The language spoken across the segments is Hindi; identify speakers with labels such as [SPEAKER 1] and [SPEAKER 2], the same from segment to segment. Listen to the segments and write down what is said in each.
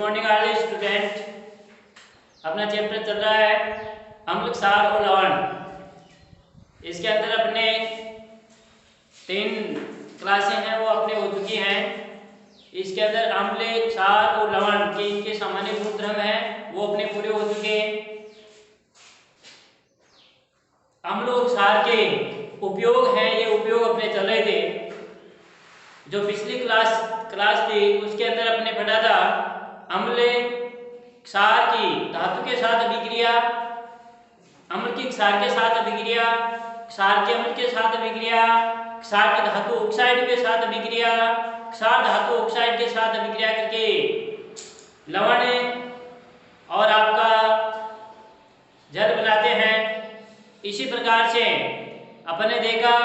[SPEAKER 1] Morning all student. अपना चैप्टर चल रहा है अम्ल, क्षार और लवण। इसके अंदर अपने 3 क्लासें हैं वो अपने हो चुकी हैं। इसके अंदर अम्ल, क्षार और लवण के इनके सामान्य गुणधर्म हैं वो अपने पूरे हो चुके हैं। अम्ल और क्षार के उपयोग हैं, ये उपयोग अपने चल रहे थे। जो पिछली क्लास थी उसके अंदर अपने पढ़ा था अम्ल क्षार की धातु के साथ अभिक्रिया, अम्ल की क्षार के साथ अभिक्रिया, क्षार के अम्ल के साथ अभिक्रिया, क्षार की धातु ऑक्साइड के साथ अभिक्रिया, क्षार धातु ऑक्साइड के साथ अभिक्रिया करके लवण और आपका जल बनाते हैं। इसी प्रकार से अपन ने देखा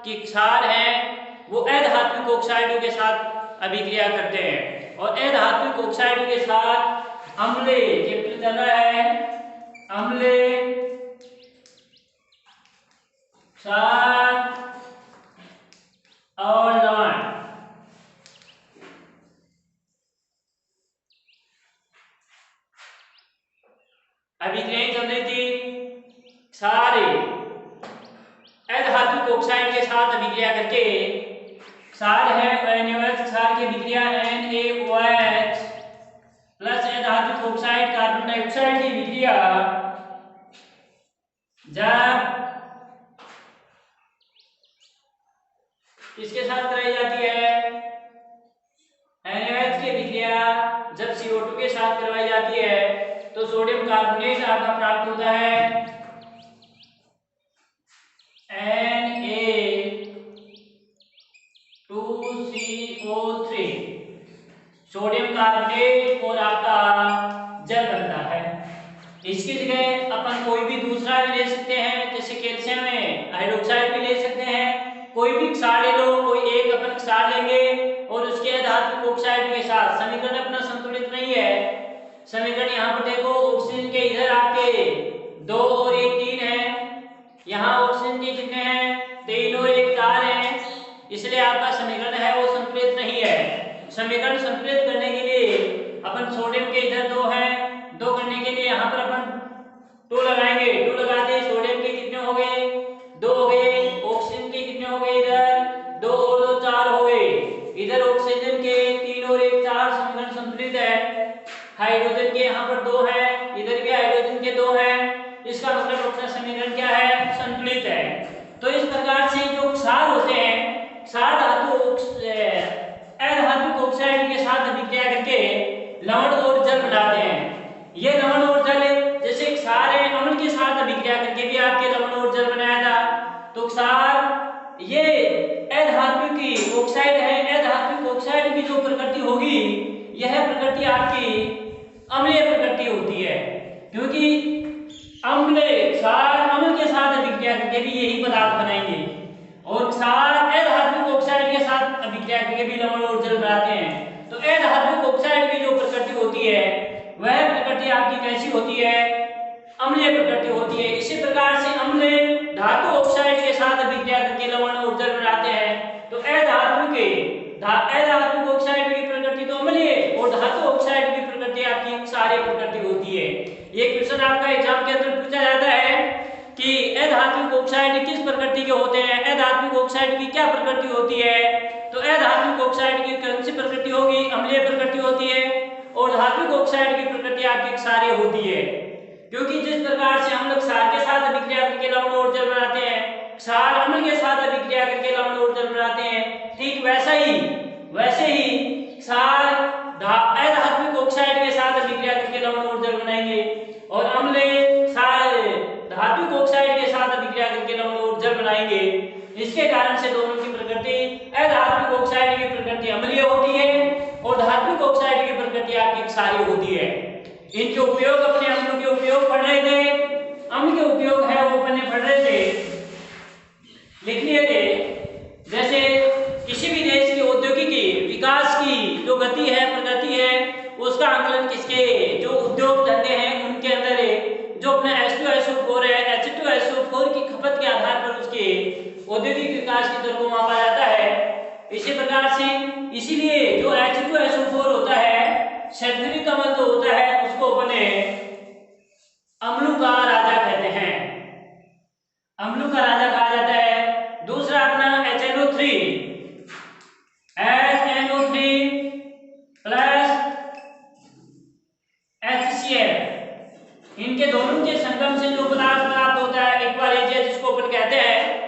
[SPEAKER 1] कि क्षार है वो अधात्विक ऑक्साइडों के साथ अभिक्रिया करते हैं और अधात्विक ऑक्साइडों के साथ अम्ल चैप्टर चल रहा है अम्ल, क्षार और लवण। अभिक्रियाएं चल रही थी। क्षार अधात्विक ऑक्साइड के साथ अभिक्रिया करके क्षार है NaOH, क्षार की अभिक्रिया NaOH प्लस अधात्विक ऑक्साइड कार्बन डाइऑक्साइड की अभिक्रिया जब किसके साथ कराई जाती है, NaOH की अभिक्रिया जब CO2 के साथ करवाई जाती है तो सोडियम कार्बोनेट आपका प्राप्त होता है Na2CO3, सोडियम कार्बोनेट और आपका जल बनता है। इसकी जगह अपन कोई भी दूसरा भी ले सकते हैं, जैसे कैल्शियम में हाइड्रोक्साइड भी ले सकते हैं। कोई भी क्षार ले लो, कोई एक अपन क्षार लेंगे और उसके अधात्विक ऑक्साइड के साथ समीकरण अपना संतुलित नहीं है। समीकरण यहाँ पर देखो, ऑक्सीजन के इधर आपके 2 और 1 3 है, यहाँ ऑक्सीजन के कितने हैं 3 और 1 4 है, इसलिए आपका समीकरण है वो संतुलित नहीं है। समीकरण संतुलित करने के लिए अपन सोडियम के इधर 2 है, 2 करने के लिए यहाँ पर अपन 2 लगाएंगे, 2 लगाते सोडियम के कितने हो गए 2 हो गए, ऑक्सीजन के कितने हो गए इधर 2 और 2 4 हो गए, इधर ऑक्सीजन के 3 और 1 4, समीकरण संतुलित है। हाइड्रोजन के यहाँ पर 2 है, इधर भी हाइड्रोजन के 2 है, इसका मतलब अपना समीकरण क्या है संतुलित है। तो इस प्रकार से जो क्षार होते हैं, क्षार धातु अधात्विक ऑक्साइड के साथ अभिक्रिया करके लवण और जल बनाते हैं। ये लवण और जल जैसे क्षार है अम्ल के साथ अभिक्रिया करके भी आपके लवण और जल बनाया था। तो क्षार ये अधात्विक ऑक्साइड है, अधात्विक ऑक्साइड की जो प्रकृति होगी यह प्रकृति आपकी अम्लीय प्रकृति होती है, क्योंकि अम्ल क्षार अम्ल के साथ अभिक्रिया करके भी यही पदार्थ बनाएंगे और क्षार अधात्विक ऑक्साइड के साथ अभिक्रिया करके भी लवण और जल बनाते हैं। तो अधात्विक ऑक्साइड की जो प्रकृति होती है वह प्रकृति आपकी कैसी होती है, अम्लीय प्रकृति होती है। इसी प्रकार से अम्ल धातु ऑक्साइड के साथ अभिक्रिया करके लवण और जल बनाते हैं। तो अधात्विक ऑक्साइड की प्रकृति तो अम्लीय और धातु ऑक्साइड की प्रकृति आपकी क्षारीय प्रकृति होती है। ये क्वेश्चन आपका एग्जाम के अंदर पूछा जाता है कि अधात्विक ऑक्साइड किस प्रकृति के होते हैं, अधात्विक ऑक्साइड की क्या प्रकृति होती है। तो अधात्विक ऑक्साइड की कौन सी प्रकृति होगी, अम्लीय प्रकृति होती है और धात्विक ऑक्साइड की प्रकृति आपकी क्षारीय होती है। क्योंकि जिस प्रकार से हम लोग क्षार के साथ अभिक्रिया करके लवण और जल बनाते हैं, क्षार अम्ल के साथ अभिक्रिया करके लवण और जल बनाते हैं, ठीक वैसे ही क्षार अधात्विक ऑक्साइड के साथ अभिक्रिया करके लवण और जल बनाएंगे और अम्ल क्षार धात्विक ऑक्साइड के साथ अभिक्रिया करके लवण और जल बनाएंगे। इसके कारण से दोनों की प्रकृति अधात्विक ऑक्साइड की प्रकृति अम्लीय होती है और धात्विक ऑक्साइड की प्रकृति आपकी क्षारीय होती है। इनके उपयोग अपने अम्लों के उपयोग पढ़ रहे थे, अम्ल के उपयोग है वो अपने पढ़ रहे थे, लिख लिए थे। जैसे किसी भी देश की औद्योगिकी विकास की जो गति है प्रगति है उसका आकलन किसके जो उद्योग धंधे हैं उनके अंदर जो अपना H2SO4 है, H2SO4 की खपत के आधार पर उसके औद्योगिक विकास की दर को मापा जाता है। इसी प्रकार से इसीलिए जो H2SO4 होता है सल्फ्यूरिक अम्ल पदार्थ कहा जाता है। दूसरा अपना HNO3 प्लस HCl, इनके दोनों के संगम से जो पदार्थ प्राप्त होता है एक्वारेजिया, जिसको अपन कहते हैं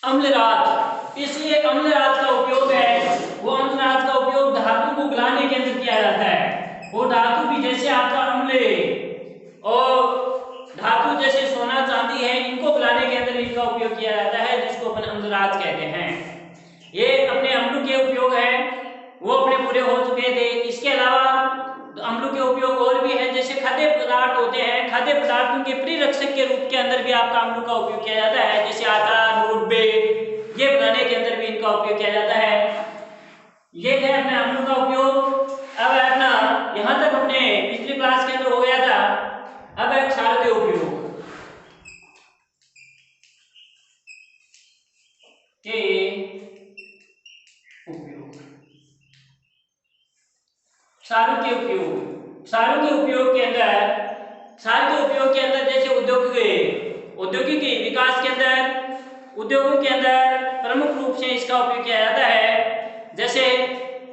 [SPEAKER 1] अम्लराज। इसलिए अम्लराज का उपयोग है, वो अम्लराज का उपयोग धातु को गलाने के अंदर किया जाता है। वो धातु भी जैसे आपका अम्ल और धातु जैसे सोना चांदी है, इनको गलाने के अंदर इनका उपयोग किया जाता है, जिसको अपन अम्लराज कहते हैं। ये अपने अम्ल के उपयोग है, वो अपने पूरे हो चुके थे। इसके अलावा अम्लों के उपयोग और भी है, जैसे खाद्य पदार्थ होते हैं, खाद्य पदार्थों के परिरक्षक के रूप के अंदर भी आपका अम्लों का उपयोग किया जाता है, जैसे आटा, मुरब्बे, ये बनाने के अंदर भी इनका उपयोग किया जाता है। ये है अपने अम्लों का उपयोग। अब अपना यहाँ तक अपने पिछली क्लास के अंदर हो गया था। अब है क्षारों के उपयोग क्षारों के उपयोग के अंदर जैसे औद्योगिक विकास के अंदर, उद्योगों के अंदर प्रमुख रूप से इसका उपयोग किया जाता है। जैसे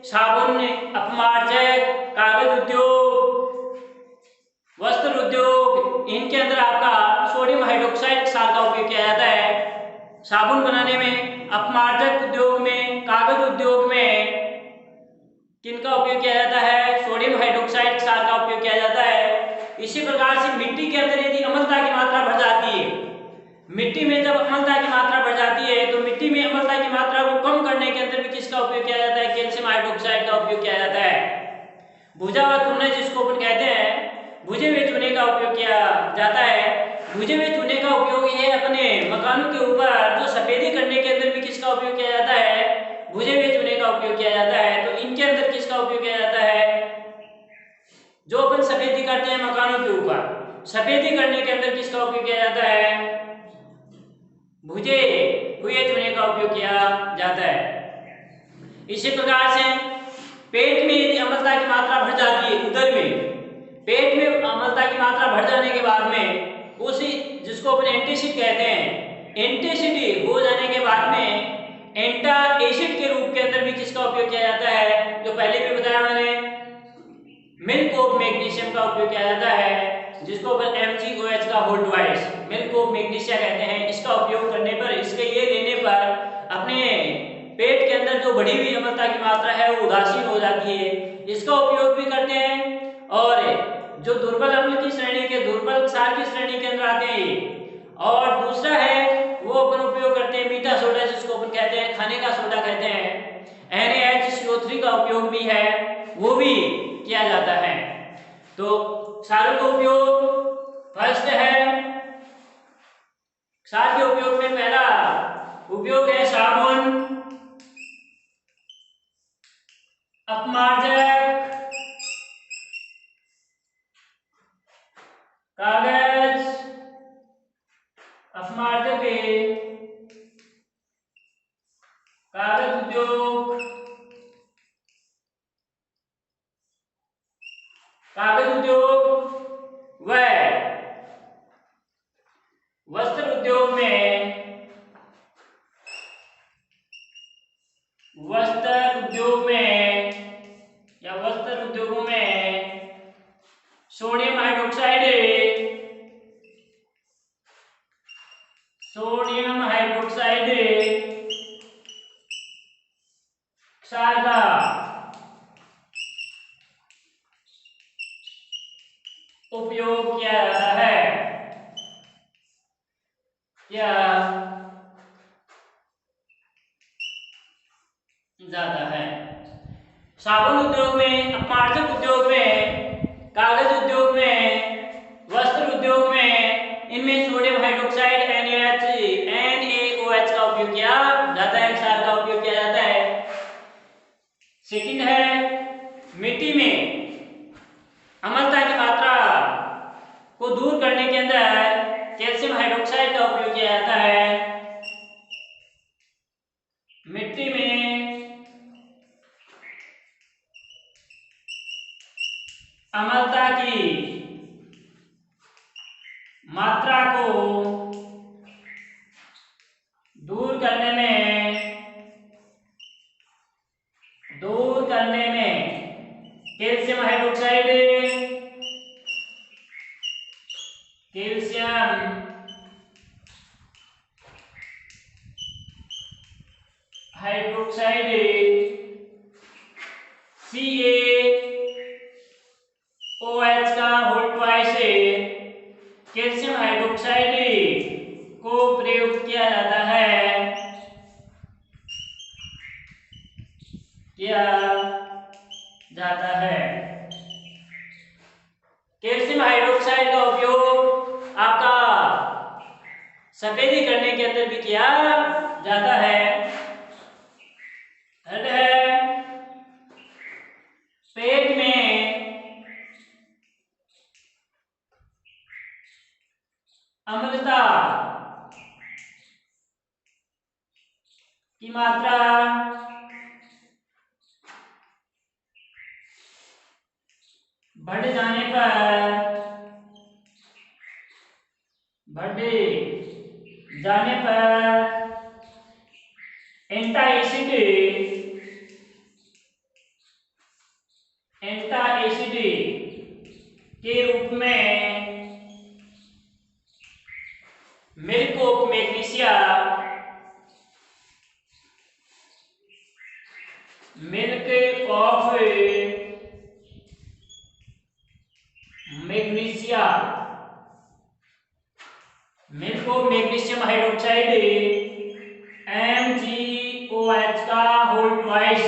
[SPEAKER 1] साबुन, अपमार्जक, कागज उद्योग, वस्त्र उद्योग, इनके अंदर आपका सोडियम हाइड्रोक्साइड क्षार का उपयोग किया जाता है। साबुन बनाने में, अपमार्जक उद्योग में, कागज उद्योग में किनका उपयोग किया जाता है? सोडियम हाइड्रोक्साइड क्षार का उपयोग किया जाता है। इसी प्रकार से मिट्टी के अंदर यदि अम्लता की मात्रा बढ़ जाती है, मिट्टी में जब अम्लता की मात्रा बढ़ जाती है, तो मिट्टी में अम्लता की मात्रा को कम करने के अंदर भी किसका उपयोग किया जाता है? कैल्शियम हाइड्रोक्साइड का उपयोग किया जाता है। भुजा व चूने, जिसको अपन कहते हैं, भुजे हुए चूने का उपयोग किया जाता है। भुजे हुए चूने का उपयोग ये अपने मकानों के ऊपर जो सफेदी करने के अंदर भी किसका उपयोग किया जाता है? भुजे हुए चूने का उपयोग किया जाता है। तो इनके अंदर किसका उपयोग किया जाता है? जो अपन सफेदी करते हैं मकानों के ऊपर, सफेदी करने के अंदर किसका उपयोग किया जाता है? भुजे हुए चूने का उपयोग किया जाता है। इसी प्रकार से पेट में यदि अम्लता की मात्रा बढ़ जाती है, उदर में पेट में अम्लता की मात्रा बढ़ जाने के बाद में उसी, जिसको अपन एंटासिड कहते हैं, एंटासिड हो जाने के बाद में एंटा एसिड के रूप के अंदर भी किसका उपयोग किया जाता है? जो पहले भी बताया मैंने, मिल्क ऑफ मैग्नीशियम का उपयोग किया जाता है, जिसको अपन MgOH का whole twice milk of magnesia कहते हैं। इसका उपयोग करने पर, इसके ये लेने पर अपने पेट के अंदर जो बढ़ी हुई अम्लता की मात्रा है वो उदासीन हो जाती है। इसका उपयोग भी करते हैं। और जो दुर्बल अम्ल की श्रेणी के, दुर्बल क्षार की श्रेणी के अंदर आते हैं। और दूसरा है वो अपन उपयोग करते हैं मीठा सोडा, जिसको अपन कहते हैं खाने का सोडा कहते हैं। NaHCO3 का उपयोग भी है, वो भी किया जाता है। तो क्षारों का उपयोग फर्स्ट है, क्षार के उपयोग में पहला उपयोग है साबुन, अपमार्जक, कागज, अपमार्जक कागज उद्योग, व वस्त्र उद्योग में, वस्त्र उद्योगों में सोडियम हाइड्रोक्साइड क्षार का उपयोग किया जाता है। क्या जाता है? साबुन उद्योग में, अपमार्जक उद्योग में, कागज उद्योग में, वस्त्र उद्योग में, इनमें सोडियम हाइड्रोक्साइड NaOH का उपयोग किया जाता है, क्षार का उपयोग किया जाता है। सेकंड है, मिट्टी में अम्लता की मात्रा को दूर करने के अंदर कैल्शियम हाइड्रोक्साइड का उपयोग किया जाता है। मिट्टी में अम्लता की मात्रा को दूर करने में कैल्शियम हाइड्रोक्साइड CaOH का होल ट्वाइस कैल्शियम हाइड्रोक्साइड को प्रयोग किया जाता है, कैल्शियम हाइड्रोक्साइड का उपयोग आपका सफेदी करने के अंदर भी किया जाता है। पेट में अम्लता की मात्रा बढ़ जाने पर एंटाएसिड के रूप में milk of magnesium hydroxide MgOH का whole twice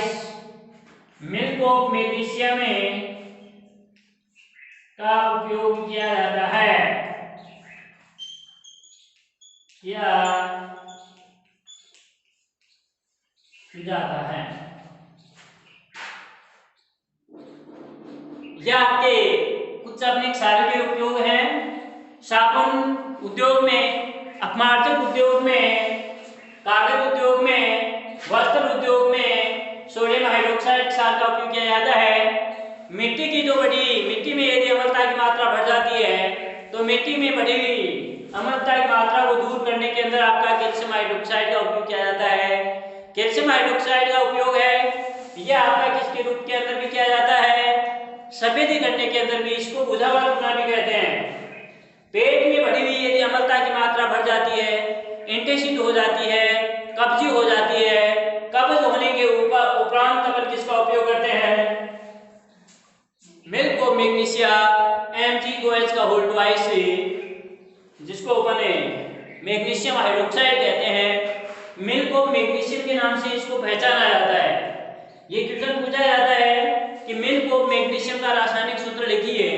[SPEAKER 1] milk of magnesium का उपयोग किया जाता है, यह आपके कुछ अपने क्षार के उपयोग हैं। साबुन उद्योग में, अपमार्जक उद्योग में, कागज उद्योग में, वस्त्र उद्योग में सोडियम हाइड्रोक्साइड क्षार का उपयोग किया जाता है। मिट्टी में यदि अम्लता की मात्रा बढ़ जाती है तो मिट्टी में बढ़ी हुई अम्लता की मात्रा को दूर करने के अंदर आपका कैल्शियम हाइड्रोक्साइड का उपयोग किया जाता है। कैल्शियम हाइड्रोक्साइड का उपयोग है यह आपका किसके रूप के अंदर भी किया जाता है, सफेदी करने के अंदर भी, इसको बुझावट प्रणाली कहते हैं। पेट में बढ़ी हुई यदि अम्लता की मात्रा बढ़ जाती है, एंटासिड हो जाती है, कब्जी हो जाती है, कब्ज होने के उपरांत अपन किसका उपयोग करते हैं, मिल्क ऑफ मैग्नीशिया MgOH का होल ट्वाइस, जिसको अपन मैग्नीशियम हाइड्रोक्साइड कहते हैं। मिल्क ऑफ मैग्नीशियम के नाम से इसको पहचाना जाता है। ये क्वेश्चन पूछा जाता है कि मिल्क ऑफ मैग्नीशियम का रासायनिक सूत्र लिखिए,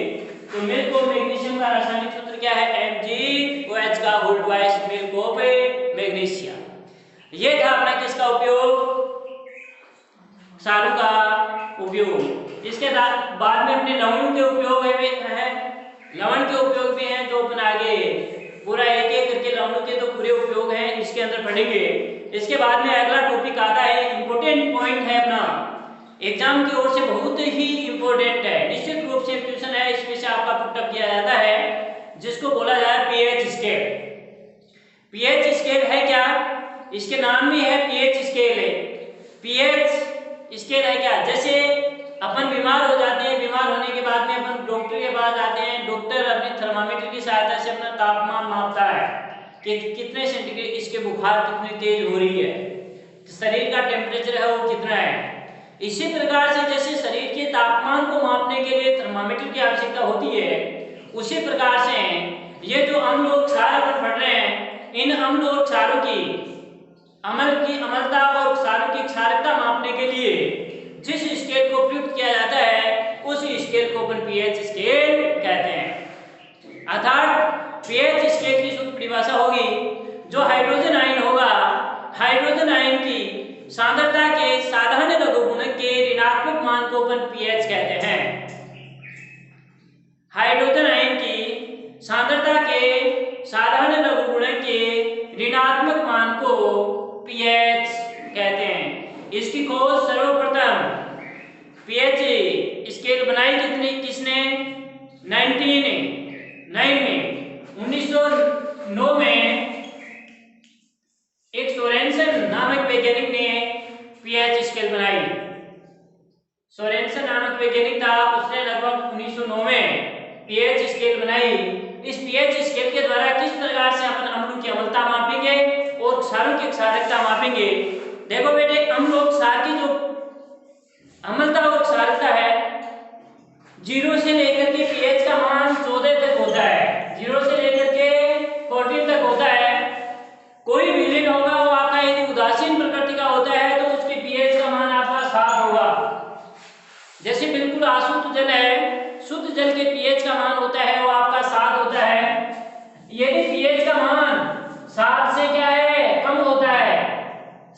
[SPEAKER 1] तो मिल्क ऑफ मैग्नीशियम का रासायनिक सूत्र क्या है, MgOH का whole twice milk of magnesia. ये था अपना किसका उपयोग, क्षारों का उपयोग। इसके बाद में अपने लवण के उपयोग है, लवण के उपयोग भी हैं, जो अपन आगे पूरा एक एक करके लवणों के तो पूरे उपयोग हैं इसके अंदर पढ़ेंगे। इसके बाद में अगला टॉपिक आता है, इंपोर्टेंट पॉइंट है अपना, एग्जाम की ओर से बहुत ही इंपॉर्टेंट है, निश्चित रूप से क्वेश्चन है, इसमें से आपका पुटअप किया जाता है, जिसको बोला जाए पीएच स्केल। पीएच स्केल है क्या, इसके नाम में है पीएच स्केल है। पीएच स्केल है क्या, जैसे अपन बीमार हो जाते हैं, बीमार होने के बाद में अपन डॉक्टर के पास जाते हैं, डॉक्टर अपने थर्मामीटर की सहायता से अपना तापमान मापता है कि कितने सेंटीग्रेड, इसके बुखार कितनी तेज हो रही है, शरीर का टेम्परेचर है वो कितना है। इसी प्रकार से जैसे शरीर के तापमान को मापने के लिए थर्मामीटर की आवश्यकता होती है, उसी प्रकार से ये जो अम्ल और क्षार अपन पढ़ रहे हैं, इन अम्ल और क्षारों की अम्लता और क्षारों की क्षारकता मापने के लिए जिस स्केल को प्रयुक्त किया जाता है, उस स्केल को अपन पीएच स्केल कहते हैं। अर्थात पीएच स्केल की शुद्ध परिभाषा होगी, जो हाइड्रोजन आयन होगा, हाइड्रोजन आयन की सांद्रता के साधारण लघुगुणक के ऋणात्मक मान को अपन पीएच कहते हैं। हाइड्रोजन आयन की सांद्रता के साधारण लघुगुणक के ऋणात्मक मान को पीएच कहते हैं। इसकी खोज सर्वप्रथम पीएच स्केल बनाई किसने, 1909 में एक सोरेन नामक वैज्ञानिक ने पीएच स्केल बनाई। सोरेनसन नामक वैज्ञानिक था, उसने लगभग 1909 में पीएच स्केल बनाई। इस पीएच स्केल के द्वारा किस प्रकार से अपन अम्लों की अम्लता मापेंगे और क्षारों की क्षारकता मापेंगे। देखो बेटे, अम्ल और क्षार की जो अम्लता और क्षारकता है 0 से लेकर के पीएच का मान 14 तक होता है, 0 से लेकर के 14 तक होता है। कोई विलेन होगा वो आपका यदि उदासीन प्रकृति का होता है तो उसके पीएच का मान आपका 7 होगा। जैसे बिल्कुल अशुद्ध जल है, शुद्ध जल के पीएच का मान होता है वो आपका 7 होता है। यदि पीएच का मान 7 से क्या है, कम होता है,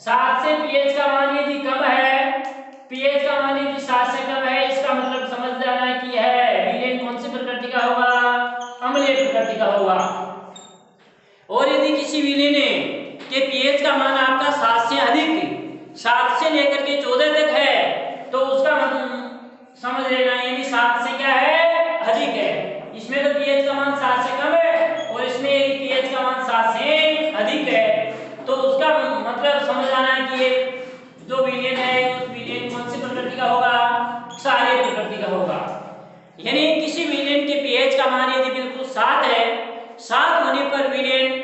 [SPEAKER 1] 7 से पीएच का मान यदि कम है, पीएच का मान यदि 7 से कम है, इसका मतलब समझ जाना है कि है विलेन कौन सी प्रकृति का होगा, अम्लीय प्रकृति का होगा। और यदि किसी विलेन के पीएच का मान आपका 7 से अधिक, 7 से लेकर के 14 तक है, तो उसका समझ लेना यानी 7 से क्या है, अधिक है। इसमें तो पीएच का मान 7 से कम है और इसमें यदि पीएच का मान 7 से अधिक है, तो उसका मतलब समझ आना है कि ये जो विलेन है उस विलेन कौन सी प्रकृति का होगा, क्षारीय प्रकृति का होगा। यानी किसी विलेन के पीएच का मान यदि बिल्कुल 7 है, 7 होने पर विलेन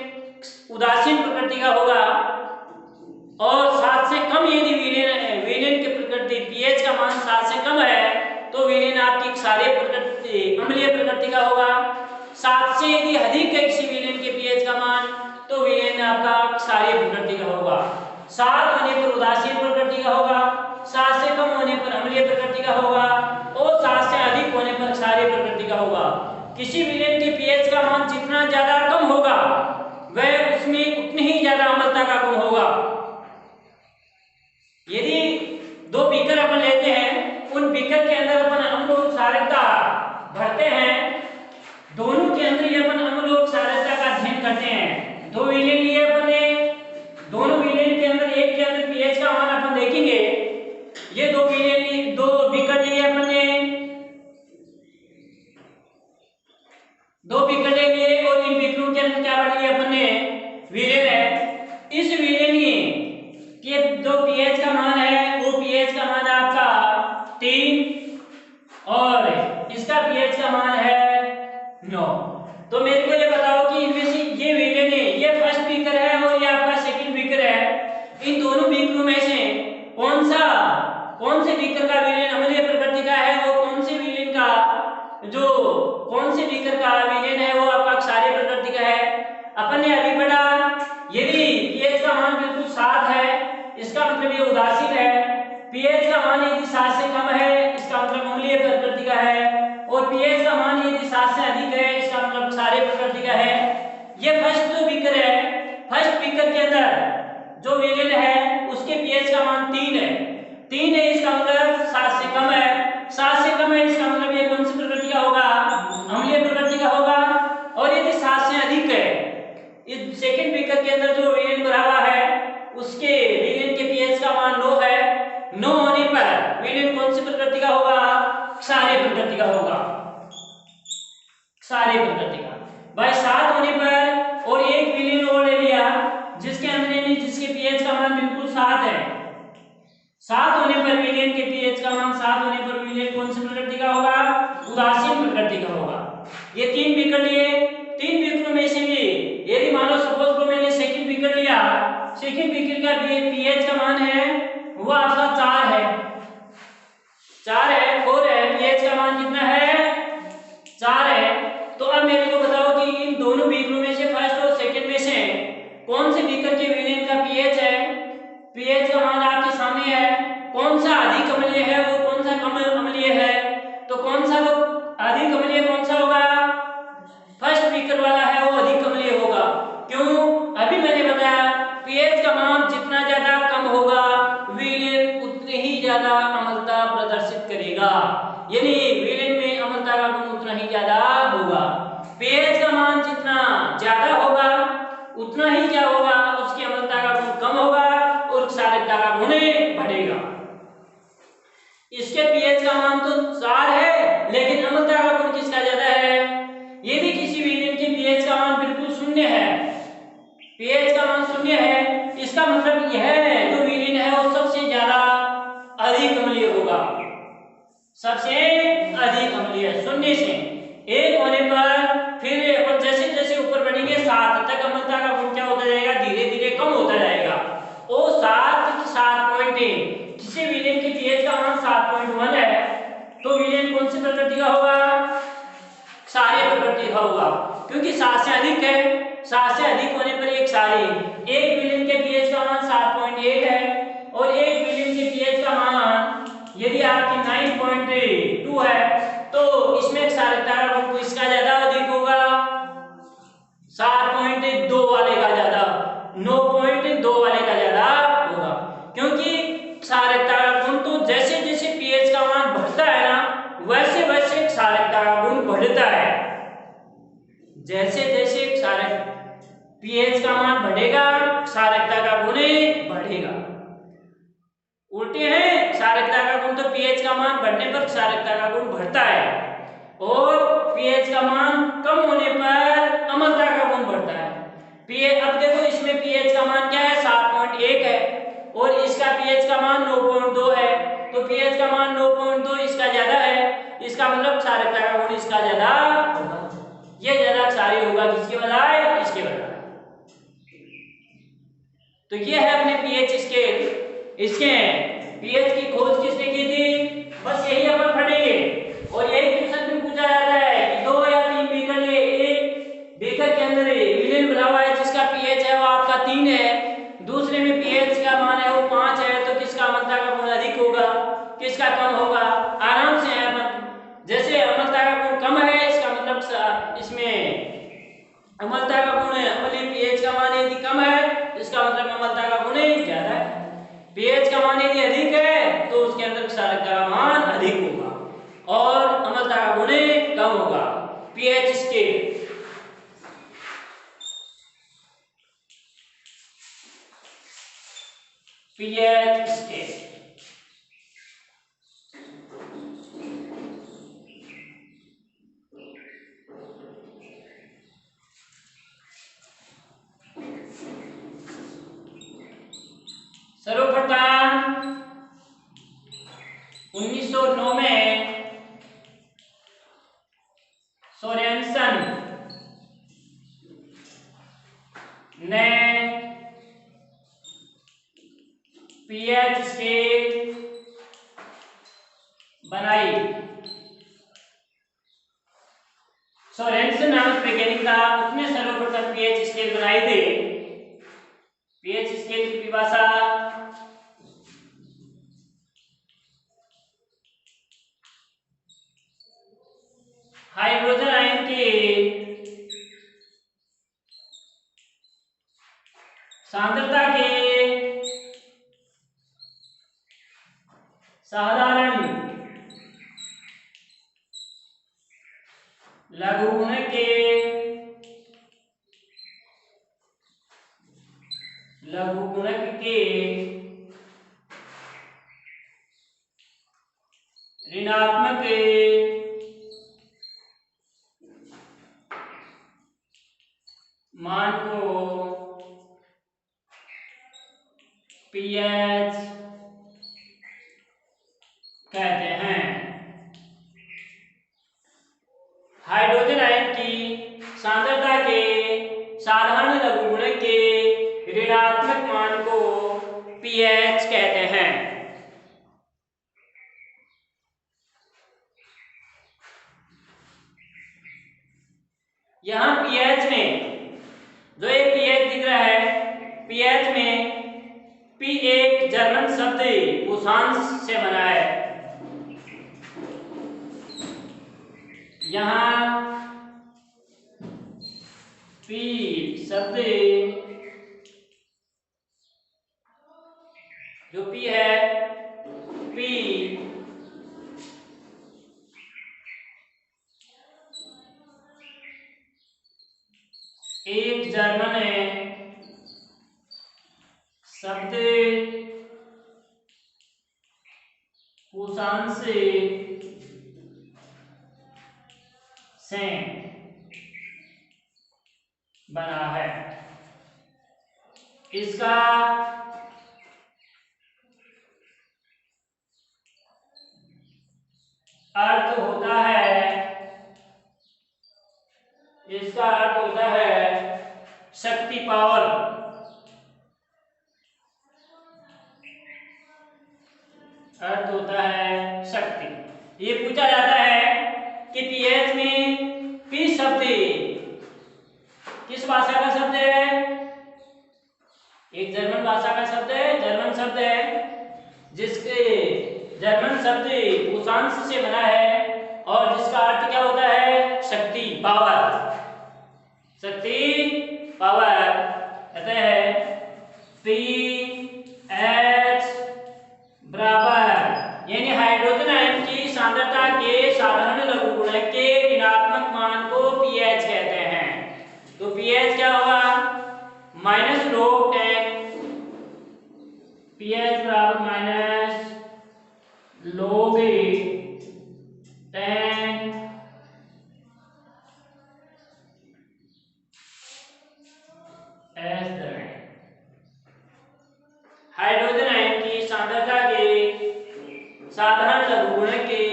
[SPEAKER 1] उदासीन प्रकृति का होगा और 7 से कम यदि विलेन की प्रकृति पीएच का मान 7 से कम है तो विलेन आपकी क्षारीय प्रकृति, अम्लीय प्रकृति का होगा। 7 से यदि अधिक है किसी विलेन के पीएच का मान तो विलेन आपका क्षारीय प्रकृति का होगा। 7 होने पर उदासीन प्रकृति का होगा, 7 से कम होने पर अम्लीय प्रकृति का होगा और 7 से अधिक होने पर क्षारीय प्रकृति का होगा। किसी विलेन के पीएच का मान जितना ज्यादा कम होगा वह उसमें उतनी ही ज्यादा अम्लता का गुण होगा। यदि 2 बीकर अपन लेते हैं, उन बीकर के अंदर अपन अम्ल और क्षारकता भरते हैं, दोनों के अंदर ये अपन अम्ल और क्षारकता का अध्ययन करते हैं। 2 विलेन लिए अपन ने, दोनों विलेन के अंदर एक के अंदर पीएच का मान अपन देखेंगे। ये 2 विलेन, 2 बीकर लिए अपन ने, 2 बीकर लिए और इन बीकरों के अंदर क्या भर लिया अपन ने, विलेन है। इस विलेन के जो पीएच का मान है वो पीएच का मान आपका 3 और इसका पीएच का मान है 9। तो मेरे को ये बताओ कि इनमें से ये विलेन है, ये फर्स्ट बीकर है और ये आपका सेकंड बीकर है। इन दोनों बीकरों में से कौन से बीकर का विलेन अम्लीय प्रकृति का है और कौन से विलेन का कौन से बीकर का विलेन है वो आपका क्षारीय प्रकृति का है। अपन ने अभी पढ़ा यदि पीएच का मान बिल्कुल 7 है इसका मतलब ये उदासीन है, पीएच का मान यदि 7 से कम है इसका मतलब अम्लीय प्रकृति का है और पीएच का मान यदि 7 से अधिक है इसका मतलब क्षारीय प्रकृति का है। ये फर्स्ट जो बीकर है, फर्स्ट बीकर के अंदर जो विलेन है उसके पीएच का मान 3 है, 3 है इसका मतलब 7 से कम है, 7 से कम है इसका मतलब ये कौन सी प्रकृति का होगा, अम्लीय प्रकृति का होगा। और यदि 7 से अधिक है, इस सेकंड बीकर के अंदर जो विलेन भरा हुआ है उसके विलेन के पीएच का मान 9 है, 9 होने पर विलेन कौन सी प्रकृति का होगा, क्षारीय प्रकृति का होगा, क्षारीय प्रकृति का। भाई 7 होने पर और एक विलेन और ले लिया जिसके अंदर जिसके पीएच का मान बिल्कुल 7 है, 7 होने पर विलेन के पीएच का मान 7 होने पर विलेन कौन सी प्रकृति का होगा, उदासीन प्रकृति का होगा। ये 3 बीकर लिए, 3 बीकरों में से भी यदि मान लो सपोज को मैंने सेकंड बीकर लिया, सेकंड बीकर का पीएच का मान है वो आपका 4 है, 4 है, 4 है, पीएच का मान कितना है, 4 है। तो अब मेरे को बताओ कि इन दोनों बीकरों में से फर्स्ट और सेकंड में से कौन से बीकर के विलेन का पीएच है, पीएच का मान आपके सामने है, कौन सा अधिक अम्लीय है वो कौन सा कम अम्लीय है। तो कौन सा तो अधिक अम्लीय कौन सा होगा, फर्स्ट बीकर वाला है वो अधिक अम्लीय होगा। क्यों, अभी मैंने बताया पीएच का मान जितना ज्यादा कम होगा विलेन उतनी ही ज्यादा अम्लता प्रदर्शित करेगा, यानी विलेन में अम्लता का गुण उतना ही ज्यादा होगा। पीएच का मान जितना ज्यादा होगा उतना ही क्या होगा, उसकी अम्लता का गुण कम होगा और क्षारकता का गुण बढ़ेगा। इसके पीएच का मान तो 4 है लेकिन अम्लता का गुण किसका ज्यादा है। यदि किसी विलेन के पीएच का मान बिल्कुल 0 है, पीएच का मान 0 है, इसका मतलब यह है सबसे अधिक अम्लीय, शून्य से एक होने पर फिर और जैसे जैसे ऊपर बढ़ेंगे 7 तक अम्लता का गुण क्या होता जाएगा, धीरे धीरे कम होता जाएगा। और 7.1 किसी विलेन के पीएच का मान 7.1 है तो विलेन कौन सी प्रकृति का होगा, क्षारीय प्रकृति का होगा, क्योंकि 7 से अधिक है। 7 से अधिक होने पर एक क्षारीय, एक विलेन के पीएच का मान 7.8 है और एक विलेन के पीएच का मान यदि आपकी 9.2 है तो इसमें क्षारीयता का गुण किसका ज्यादा अधिक होगा, 7.2 वाले का ज्यादा, 9.2 वाले का ज्यादा होगा, क्योंकि क्षारीयता का गुण तो जैसे जैसे पीएच का मान बढ़ता है ना वैसे वैसे क्षारीयता का गुण बढ़ता है। जैसे जैसे क्षारक पीएच का मान बढ़ेगा क्षारकता का गुण बढ़ेगा। उल्टे हैं, क्षारकता का गुण तो पीएच का मान बढ़ने पर क्षारकता का गुण बढ़ता है और पीएच का मान कम होने पर अम्लता का गुण बढ़ता है। पीएच अब देखो इसमें पीएच का मान क्या है, 7.1 है और इसका पीएच का मान 9.2 है, तो पीएच का मान 9.2 इसका ज्यादा है, इसका मतलब क्षारकता का गुण इसका ज्यादा होगा। ये ज्यादा क्षारीय होगा किसके बजाय, इसके बजाय। तो ये है अपने पीएच स्केल। इसके पीएच की खोज किसने की थी, बस यही अपन पढ़ेंगे और यही क्वेश्चन भी पूछा जाता है कि 2 या 3 बीकर ले, एक बीकर के अंदर विलेन भरा हुआ है जिसका पीएच है वो आपका 3 है, दूसरे में पीएच का मान है वो 5 है, तो किसका अम्लता का गुण अधिक होगा, किसका कम होगा। आराम से है अपन, जैसे अम्लता का गुण कम है इसका मतलब इसमें अम्लता का गुण अम्लीय पीएच का मान यदि कम है इसका मतलब अम्लता का गुण ज्यादा है। पीएच का मान यदि अधिक है तो उसके अंदर क्षारकता का मान अधिक होगा और अम्लता का गुण कम होगा। पीएच स्केल पीएच स्केल सर्वप्रथम 1909 में सोरेनसन ने पीएच स्केल बनाई। सोरेनसन नामक वैज्ञानिक था, उसने सर्वप्रथम पीएच स्केल बनाई थी। पीएच स्केल की परिभाषा हाइड्रोजन आयन की सांद्रता के साधारण लघुगुणक के ऋणात्मक मान को पीएच कहते हैं। हाइड्रोजन आयन की सांद्रता के साधारण लघुगुणक के ऋणात्मक मान को पीएच कहते हैं। यहां पीएच में जो एक पीएच दिख रहा है, पीएच में पी एक जर्मन शब्द पुषांश से बना है। यहां पी शब्द जो पी है, पी एक जर्मन शब्द पुषांश से बना है। इसका अर्थ होता है, इसका अर्थ होता है शक्ति, पावर। अर्थ होता है शक्ति। ये पूछा जाता है कि पीएच में पी शब्द किस भाषा का शब्द है? एक जर्मन भाषा का शब्द है, जर्मन शब्द है, जिसके जर्मन शब्द उच्चांश से बना है और जिसका अर्थ क्या होता है? शक्ति, पावर। शक्ति, पावर। कहते हैं पी एच बराबर, यानी हाइड्रोजन आयन की सांद्रता के साधारण लघुगुणक के ऋणात्मक मान को पीएच कहते हैं। तो पीएच क्या होगा? माइनस log 10, पीएच बराबर minus log 10 S. Hydrogen ion की सांद्रता के साधारण लघुगुणक के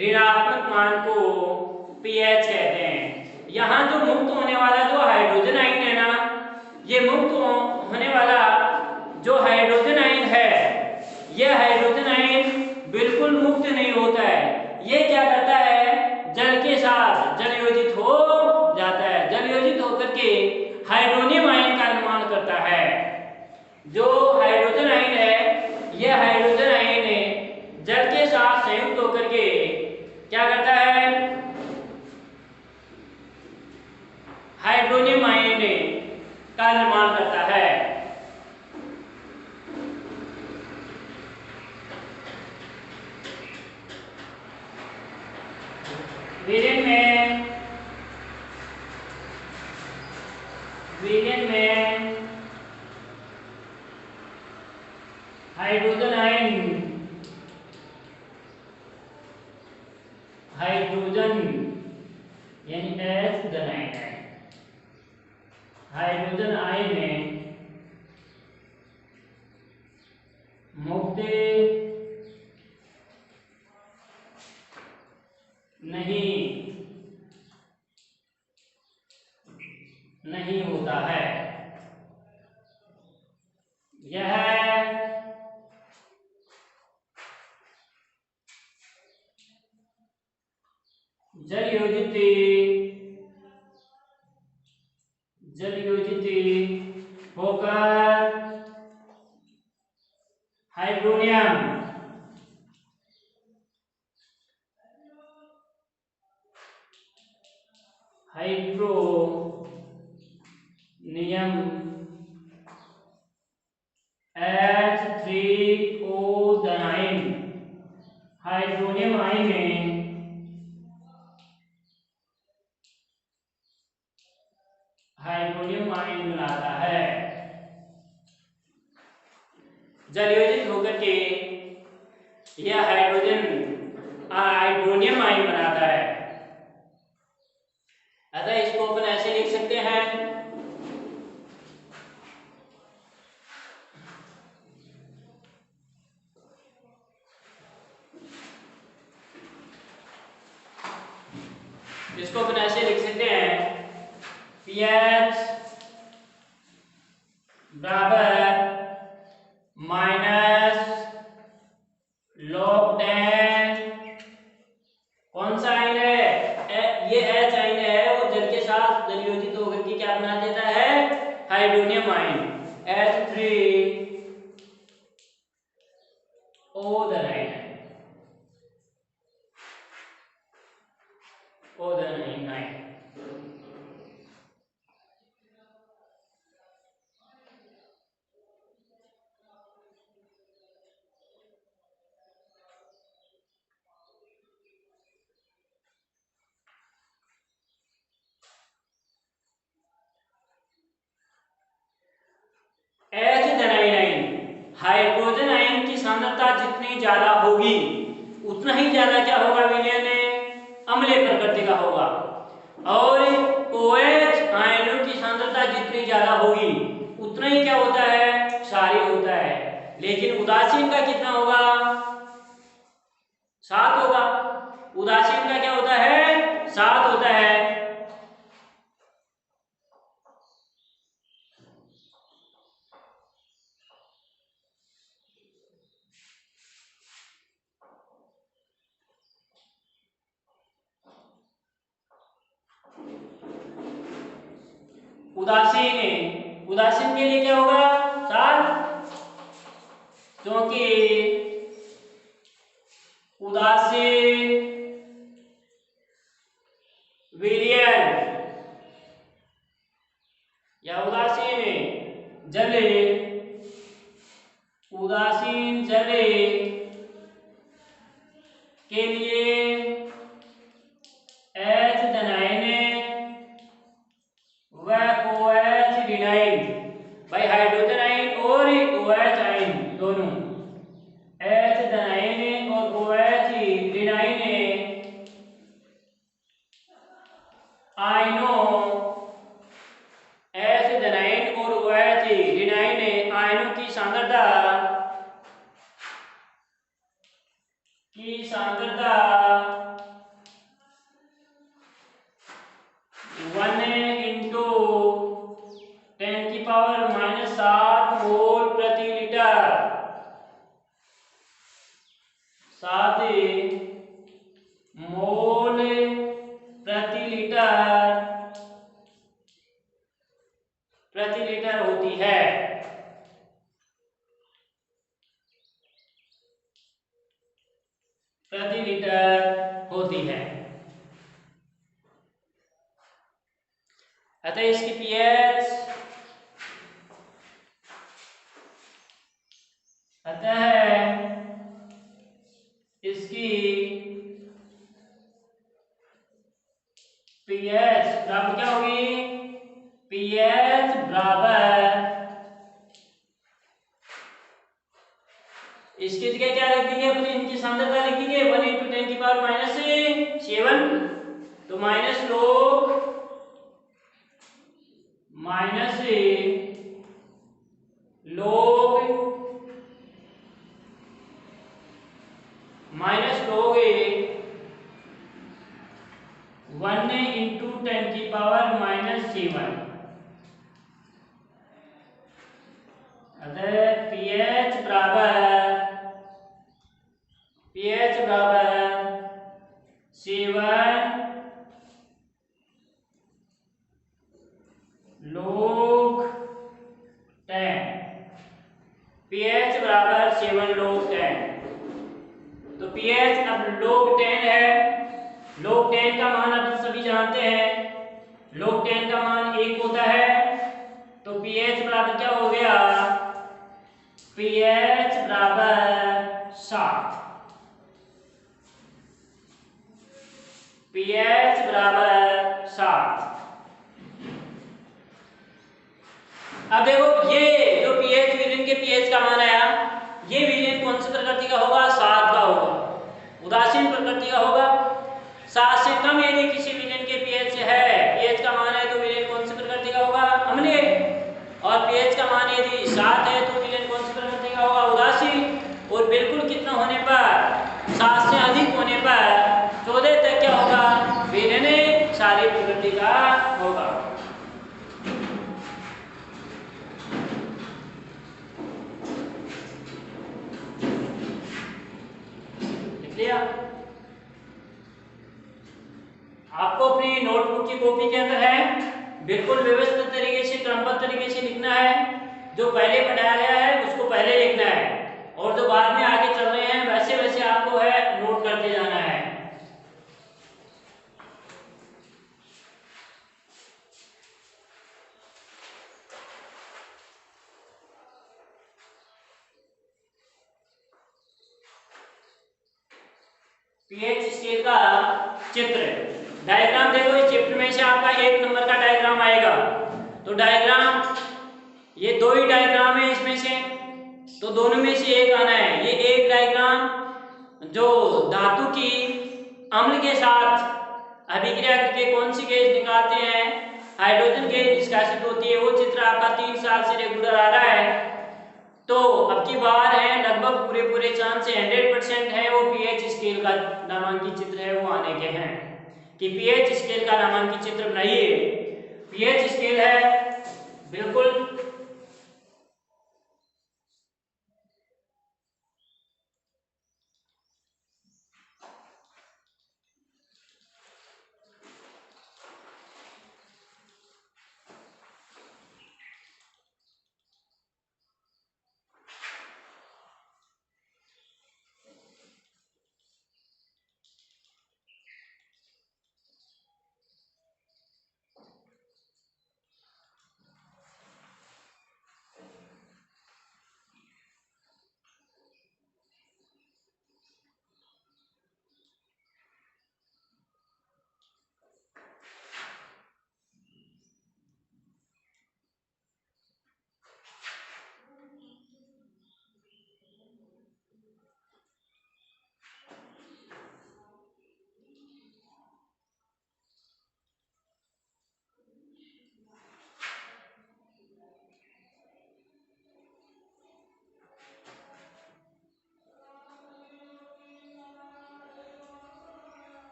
[SPEAKER 1] ऋणात्मक मान को पीएच कहते हैं। यहाँ जो मुक्त होने वाला जो हाइड्रोजन आयन है ना, ये मुक्त होने वाला जो हाइड्रोजन आयन है, यह हाइड्रोजन आयन बिल्कुल मुक्त नहीं होता है। ये क्या करता है? जल के साथ जल योजित हो जाता है। जल योजित होकर के हाइड्रोनियम आयन का निर्माण करता है। जो हाइड्रोजन आयन है, यह हाइड्रोजन आयन जल के साथ संयुक्त होकर के क्या करता है? हाइड्रोनियम आयन का निर्माण करता है। विलयन में हाइड्रोजन यानी एच धन आयन है। हाइड्रोजन आयन में मुक्त नहीं होता है। यह जल योजित होकर hydronium H3O ion, hydronium ion में हाइड्रोनियम आयन बनाता है। जल योजित होकर के यह हाइड्रोनियम आयन बनाता है। अतः इसको अपन ऐसे लिख सकते हैं, इसको अपन ऐसे लिख सकते हैं पीएच बराबर माइनस log 10। कौन सा आयन है? ये एच आयन है, वो जल के साथ जल योजित होकर के क्या बना देता है? हाइड्रोनियम आयन H3O धन आयन है। O धन आयन H धन आयन, हाइड्रोजन आयन की सांद्रता जितनी ज्यादा होगी उतना ही ज्यादा क्या होगा? विलयन अम्लीय प्रकृति का होगा। और OH आयनों की सांद्रता जितनी ज्यादा होगी उतना ही क्या होता है? क्षारीय होता है। लेकिन उदासीन का कितना होगा? 7 होगा। उदासीन का क्या होता है? 7 होता है। उदासीन के लिए क्या होगा? 7, क्योंकि उदासीन विलयन या उदासीन जले के लिए H धनायन व OH ऋणायन, भाई हाइड्रोजन आयन और OH आयन दोनों, H धनायन और OH ऋणायन आयनों, H धनायन और OH ऋणायन आयनों की सांद्रता 1 × 10⁻⁷ मोल प्रति लीटर, 7 मोल प्रति लीटर होती है। प्रति लीटर होती है। अतः इसकी पीएच बराबर क्या होगी? पीएच बराबर, इसकी जगह क्या लिख देंगे अपनी, इनकी सांद्रता लिख देंगे 1 × 10⁻⁷, तो माइनस log माइनस log 1 × 10⁻⁷। अतः pH बराबर 7 log 10, pH बराबर 7 log 10। तो pH अब log 10 है। log 10 का मान आप सभी जानते हैं, log 10 का मान 1 होता है। तो pH बराबर क्या हो गया? pH बराबर 7, pH बराबर 7। अब देखो ये जो pH विलयन के pH का मान आया, ये विलयन कौन सी प्रकृति का होगा? 7 का होगा, उदासीन प्रकृति का होगा। 7 से कम यदि किसी विलयन के pH है, pH का मान है, तो विलयन कौन सी प्रकृति का होगा? अम्लीय। और pH का मान यदि 7 है तो विलयन कौन सी प्रकृति का होगा? उदासीन। और बिल्कुल कितना होने पर? 7 से अधिक होने पर 14 तक क्या होगा? विलयन क्षारीय प्रकृति का होगा। आपको अपनी नोटबुक की कॉपी के अंदर है, बिल्कुल व्यवस्थित तरीके से, क्रमबद्ध तरीके से लिखना है। जो पहले पढ़ाया गया है उसको पहले लिखना है, और जो बाद में आगे चल रहे हैं वैसे वैसे आपको है नोट करते जाना है। पीएच स्केल का चित्र, डायग्राम देखो, इस चित्र में से आपका 1 नंबर का डायग्राम आएगा। तो डायग्राम, ये 2 ही डायग्राम है इसमें से, तो दोनों में से एक आना है। ये एक डायग्राम जो धातु की अम्ल के साथ अभिक्रिया करके कौन सी गैस निकालते हैं? हाइड्रोजन गैस निष्कासित होती है। वो चित्र आपका 3 साल से रेगुलर आ रहा है। तो अब की बार है लगभग लगभग पूरे पूरे चांस से 100% है वो पीएच स्केल का नामांकित चित्र है वो आने के हैं कि पीएच स्केल का नामांकित चित्र बनाइए। पीएच स्केल है बिल्कुल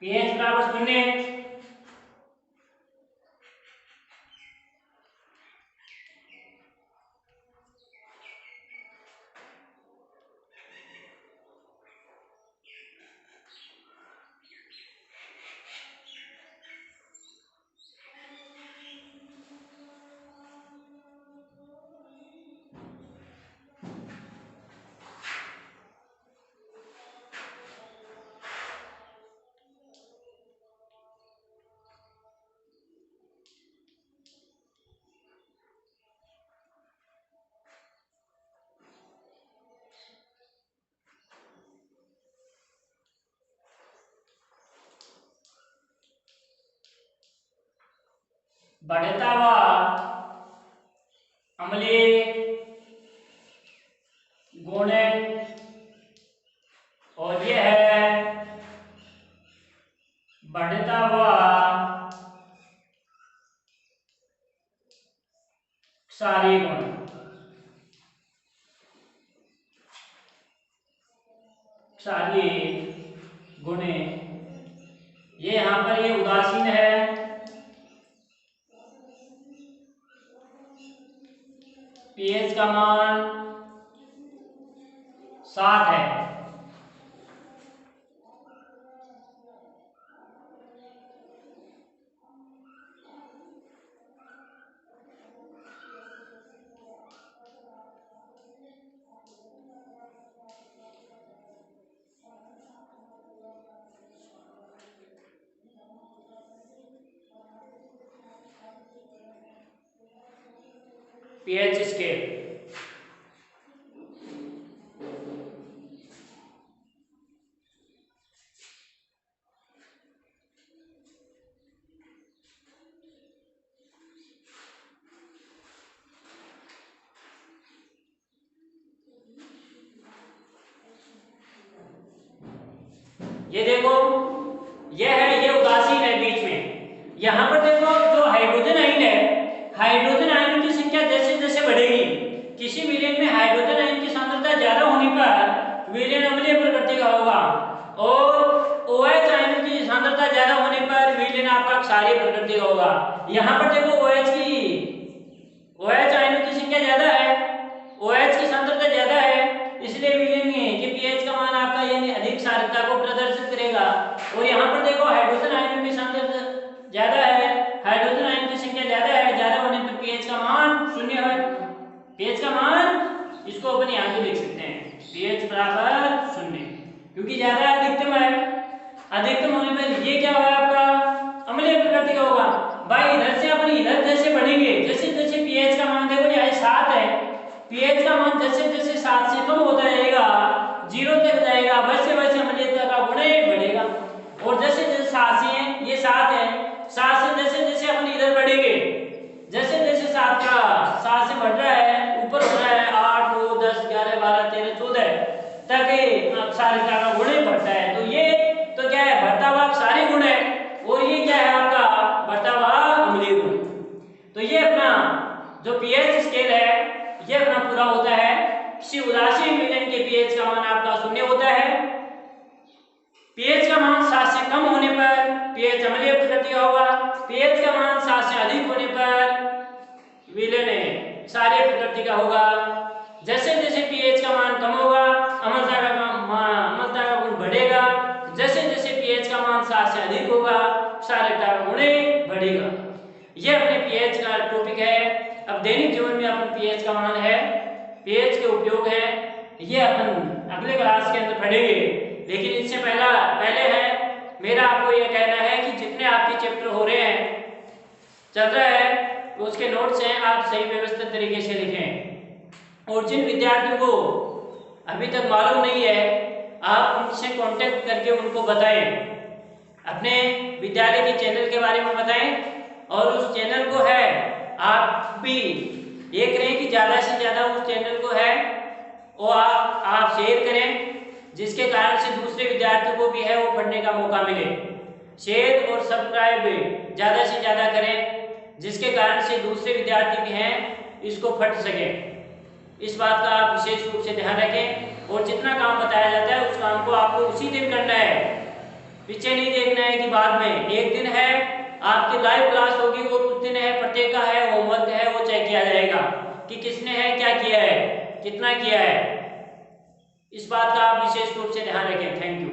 [SPEAKER 1] पीएच बराबर 0 बढ़ता हुआ अम्लीय गुण और ये है बढ़ता हुआ क्षारीय गुण। क्षारीय गुण ये यहां पर ये उदासीन है, पीएच का मान 7 है। पीएच स्केल ये देखो ये है, ये उदासीन है बीच में। यहां पर देखो जो हाइड्रोजन आयन है, हाइड्रोजन आयन की संख्या जैसे जैसे बढ़ेगी, किसी विलेन में हाइड्रोजन आयन की सांद्रता ज्यादा होने पर विलेन अम्लीय प्रकृति का होगा और OH आयन की सांद्रता ज्यादा होने पर विलेन आपका क्षारीय प्रकृति का होगा। यहां पर देखो OH आयन की संख्या ज्यादा है, OH की सांद्रता ज्यादा है, इसलिए विलेन में कि पीएच का मान आपका यानी अधिक क्षारीयता को प्रदर्शित करेगा। और यहाँ पर देखो हाइड्रोजन आयन की सांद्रता ज्यादा है, हाइड्रोजन आयन की संख्या ज्यादा है, ज्यादा होने पर पीएच का मान 0 है। पीएच का मान इसको अपन यहाँ पे लिख सकते हैं, पीएच बराबर 0, क्योंकि ज्यादा अधिकतम है। अधिकतम होने पर ये क्या होगा आपका अम्लीय प्रकृति का होगा। भाई इधर से अपन इधर जैसे बढ़ेंगे, जैसे जैसे पीएच का मान देखो यहाँ 7 है, पीएच का मान जैसे जैसे 7 से कम होता जाएगा, 0 तक जाएगा, वैसे वैसे अम्लीयता का गुण बढ़ेगा। और जैसे जैसे 7 से ये 7 है, 7 से जैसे जैसे अपन इधर बढ़ेंगे, जैसे जैसे 7 से बढ़ रहा है, ऊपर हो रहा है 8 9 10 11 12 13 14 तक क्षारीयता का गुण बढ़ता है। तो ये तो क्या है, बढ़ता हुआ क्षारीय गुण है, और ये क्या है आपका बढ़ता हुआ अम्लीय गुण। तो ये अपना जो पीएच स्केल है ये अपना पूरा होता है। किसी उदासीन विलयन के पीएच का मान आपका 0 होता है। पीएच का मान 7 से कम होने पर पीएच अम्लीय प्रकृति का होगा। पीएच का मान 7 से अधिक होने पर विलयन क्षारीय प्रकृति का होगा। जैसे जैसे पीएच का मान कम होगा, अम्लता का गुण बढ़ेगा। जैसे जैसे पीएच का मान 7 से अधिक होगा, क्षारीयता का गुण बढ़ेगा। ये अपने पीएच का टॉपिक है। अब दैनिक जीवन में अपन पीएच का मान है, पीएच के उपयोग है, ये अपन अगले क्लास के अंदर पढ़ेंगे। लेकिन इससे पहले है मेरा आपको यह कहना है कि जितने आपके चैप्टर हो रहे हैं, चल रहा है, उसके नोट्स हैं, आप सही व्यवस्थित तरीके से लिखें। और जिन विद्यार्थियों को अभी तक मालूम नहीं है, आप उनसे कांटेक्ट करके उनको बताएं, अपने विद्यालय के चैनल के बारे में बताएं। और उस चैनल को है आप भी ये करें कि ज़्यादा से ज़्यादा उस चैनल को है और आप शेयर करें, जिसके कारण से दूसरे विद्यार्थियों को भी है वो पढ़ने का मौका मिले। शेयर और सब्सक्राइब ज़्यादा से ज़्यादा करें, जिसके कारण से दूसरे विद्यार्थी भी हैं इसको पढ़ सकें। इस बात का आप विशेष रूप से ध्यान रखें। और जितना काम बताया जाता है उस काम को आपको उसी दिन करना है, पीछे नहीं देखना है कि बाद में। एक दिन है आपकी लाइव क्लास होगी और उस दिन है प्रत्येक का है होमवर्क है, वो चेक किया जाएगा कि किसने है क्या किया है, कितना किया है। इस बात का आप विशेष रूप से ध्यान रखें। Thank you.